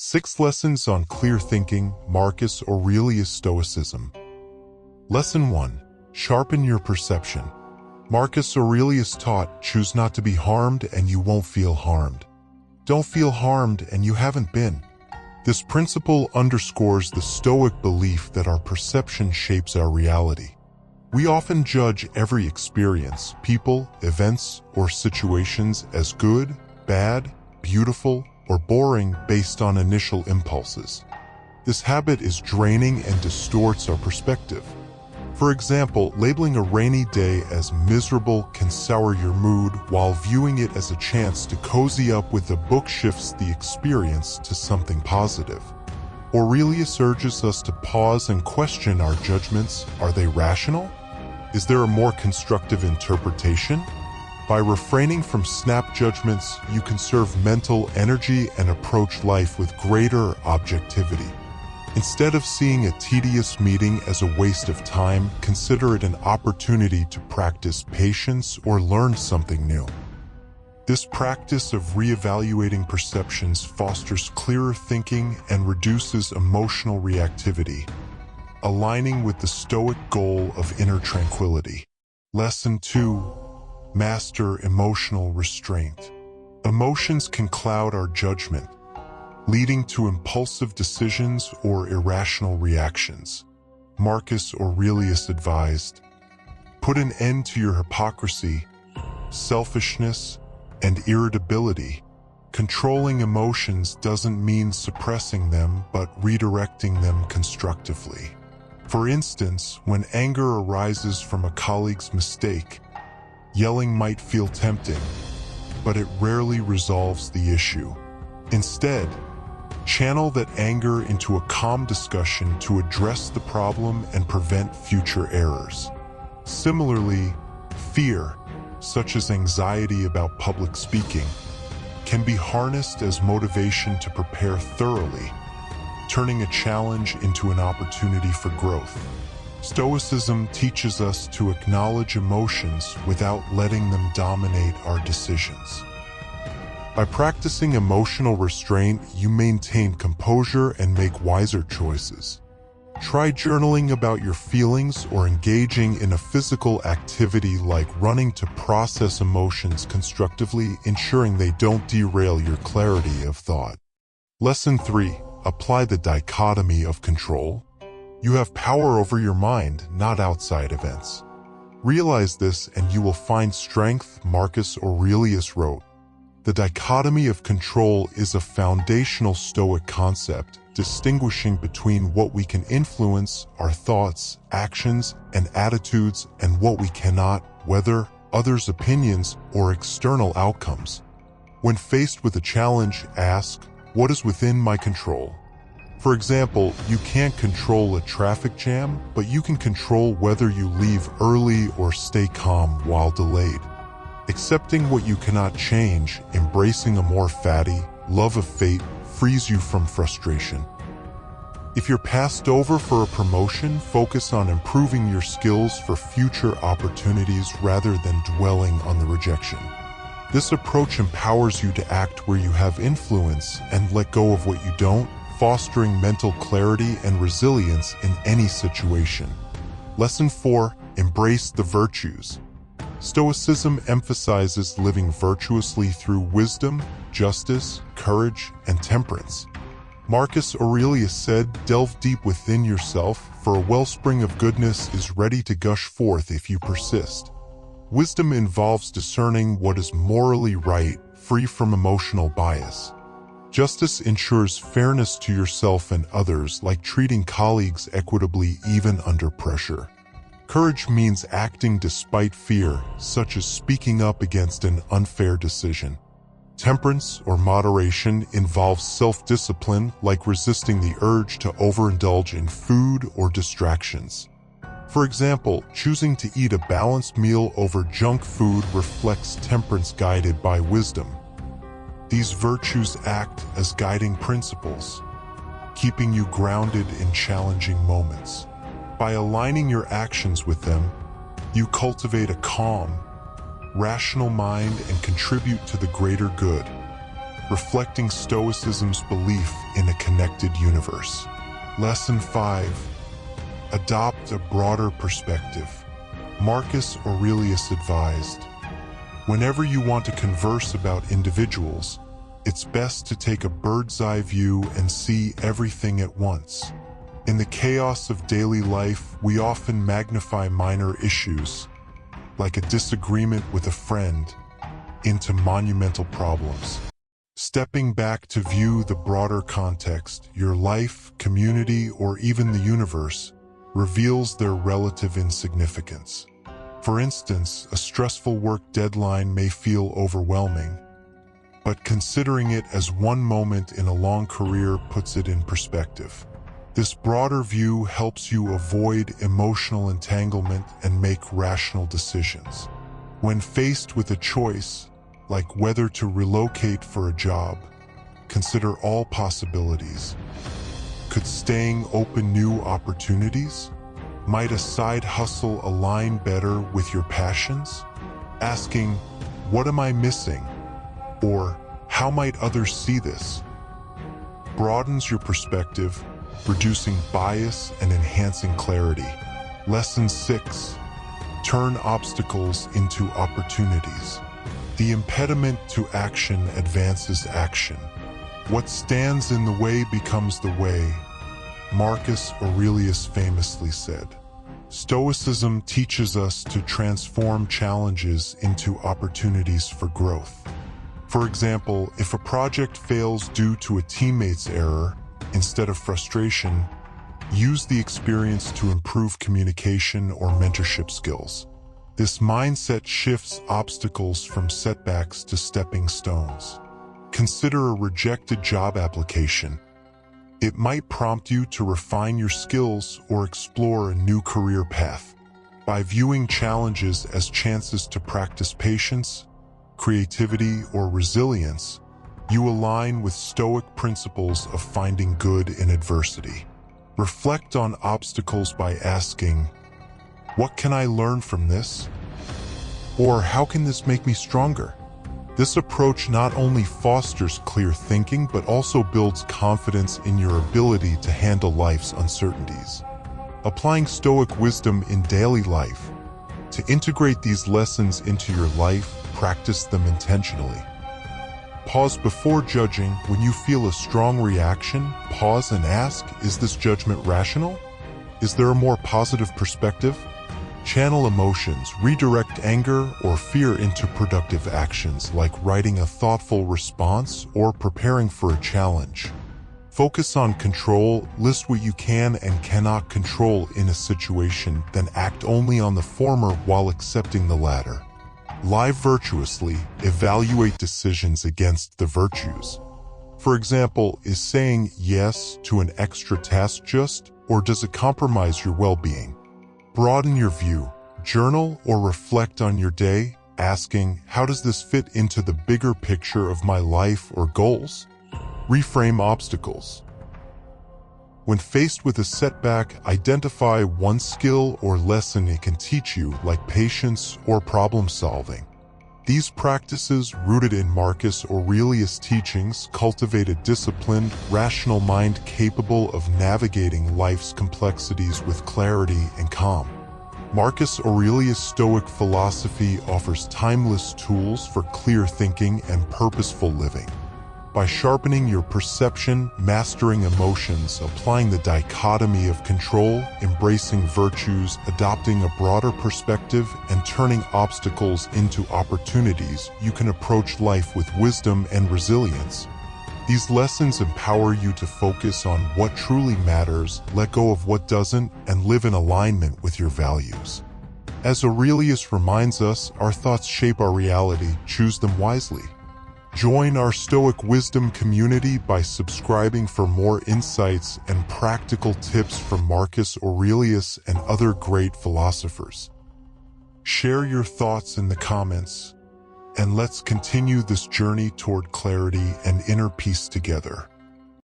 6 Lessons on Clear Thinking, Marcus Aurelius Stoicism. Lesson 1. Sharpen your perception. Marcus Aurelius taught, choose not to be harmed and you won't feel harmed. Don't feel harmed and you haven't been. This principle underscores the Stoic belief that our perception shapes our reality. We often judge every experience, people, events, or situations as good, bad, beautiful, or boring based on initial impulses. This habit is draining and distorts our perspective. For example, labeling a rainy day as miserable can sour your mood, while viewing it as a chance to cozy up with a book shifts the experience to something positive. Aurelius urges us to pause and question our judgments. Are they rational? Is there a more constructive interpretation? By refraining from snap judgments, you conserve mental energy and approach life with greater objectivity. Instead of seeing a tedious meeting as a waste of time, consider it an opportunity to practice patience or learn something new. This practice of reevaluating perceptions fosters clearer thinking and reduces emotional reactivity, aligning with the Stoic goal of inner tranquility. Lesson 2. Master emotional restraint. Emotions can cloud our judgment, leading to impulsive decisions or irrational reactions. Marcus Aurelius advised, put an end to your hypocrisy, selfishness, and irritability. Controlling emotions doesn't mean suppressing them, but redirecting them constructively. For instance, when anger arises from a colleague's mistake, yelling might feel tempting, but it rarely resolves the issue. Instead, channel that anger into a calm discussion to address the problem and prevent future errors. Similarly, fear, such as anxiety about public speaking, can be harnessed as motivation to prepare thoroughly, turning a challenge into an opportunity for growth. Stoicism teaches us to acknowledge emotions without letting them dominate our decisions. By practicing emotional restraint, you maintain composure and make wiser choices. Try journaling about your feelings or engaging in a physical activity like running to process emotions constructively, ensuring they don't derail your clarity of thought. Lesson 3. Apply the dichotomy of control. You have power over your mind, not outside events. Realize this and you will find strength, Marcus Aurelius wrote. The dichotomy of control is a foundational Stoic concept, distinguishing between what we can influence, our thoughts, actions, and attitudes, and what we cannot, whether others' opinions or external outcomes. When faced with a challenge, ask, what is within my control? For example, you can't control a traffic jam, but you can control whether you leave early or stay calm while delayed. Accepting what you cannot change, embracing a more fatty love of fate, frees you from frustration. If you're passed over for a promotion, focus on improving your skills for future opportunities rather than dwelling on the rejection. This approach empowers you to act where you have influence and let go of what you don't, fostering mental clarity and resilience in any situation. Lesson 4. Embrace the virtues. Stoicism emphasizes living virtuously through wisdom, justice, courage, and temperance. Marcus Aurelius said, delve deep within yourself, for a wellspring of goodness is ready to gush forth if you persist. Wisdom involves discerning what is morally right, free from emotional bias. Justice ensures fairness to yourself and others, like treating colleagues equitably even under pressure. Courage means acting despite fear, such as speaking up against an unfair decision. Temperance or moderation involves self-discipline, like resisting the urge to overindulge in food or distractions. For example, choosing to eat a balanced meal over junk food reflects temperance guided by wisdom. These virtues act as guiding principles, keeping you grounded in challenging moments. By aligning your actions with them, you cultivate a calm, rational mind and contribute to the greater good. reflecting Stoicism's belief in a connected universe. Lesson 5. Adopt a broader perspective. Marcus Aurelius advised, whenever you want to converse about individuals, it's best to take a bird's-eye view and see everything at once. In the chaos of daily life, we often magnify minor issues, like a disagreement with a friend, into monumental problems. Stepping back to view the broader context, your life, community, or even the universe, reveals their relative insignificance. For instance, a stressful work deadline may feel overwhelming, but considering it as one moment in a long career puts it in perspective. This broader view helps you avoid emotional entanglement and make rational decisions. When faced with a choice, like whether to relocate for a job, consider all possibilities. Could staying open new opportunities? Might a side hustle align better with your passions? Asking, what am I missing? Or, how might others see this? Broadens your perspective, reducing bias and enhancing clarity. Lesson 6. Turn obstacles into opportunities. The impediment to action advances action. What stands in the way becomes the way, Marcus Aurelius famously said. Stoicism teaches us to transform challenges into opportunities for growth. For example, if a project fails due to a teammate's error, instead of frustration, use the experience to improve communication or mentorship skills. This mindset shifts obstacles from setbacks to stepping stones. Consider a rejected job application. It might prompt you to refine your skills or explore a new career path. By viewing challenges as chances to practice patience, creativity, or resilience, you align with Stoic principles of finding good in adversity. Reflect on obstacles by asking, what can I learn from this? Or how can this make me stronger? This approach not only fosters clear thinking, but also builds confidence in your ability to handle life's uncertainties. Applying Stoic wisdom in daily life. To integrate these lessons into your life, practice them intentionally. Pause before judging. When you feel a strong reaction, pause and ask, is this judgment rational? Is there a more positive perspective? Channel emotions, redirect anger or fear into productive actions like writing a thoughtful response or preparing for a challenge. Focus on control, list what you can and cannot control in a situation, then act only on the former while accepting the latter. Live virtuously, evaluate decisions against the virtues. For example, is saying yes to an extra task just, or does it compromise your well-being? Broaden your view. Journal or reflect on your day, asking, how does this fit into the bigger picture of my life or goals? Reframe obstacles. When faced with a setback, identify one skill or lesson it can teach you, like patience or problem solving. These practices, rooted in Marcus Aurelius' teachings, cultivate a disciplined, rational mind capable of navigating life's complexities with clarity and calm. Marcus Aurelius' Stoic philosophy offers timeless tools for clear thinking and purposeful living. By sharpening your perception, mastering emotions, applying the dichotomy of control, embracing virtues, adopting a broader perspective, and turning obstacles into opportunities, you can approach life with wisdom and resilience. These lessons empower you to focus on what truly matters, let go of what doesn't, and live in alignment with your values. As Aurelius reminds us, our thoughts shape our reality. Choose them wisely. Join our Stoic Wisdom community by subscribing for more insights and practical tips from Marcus Aurelius and other great philosophers. Share your thoughts in the comments, and let's continue this journey toward clarity and inner peace together.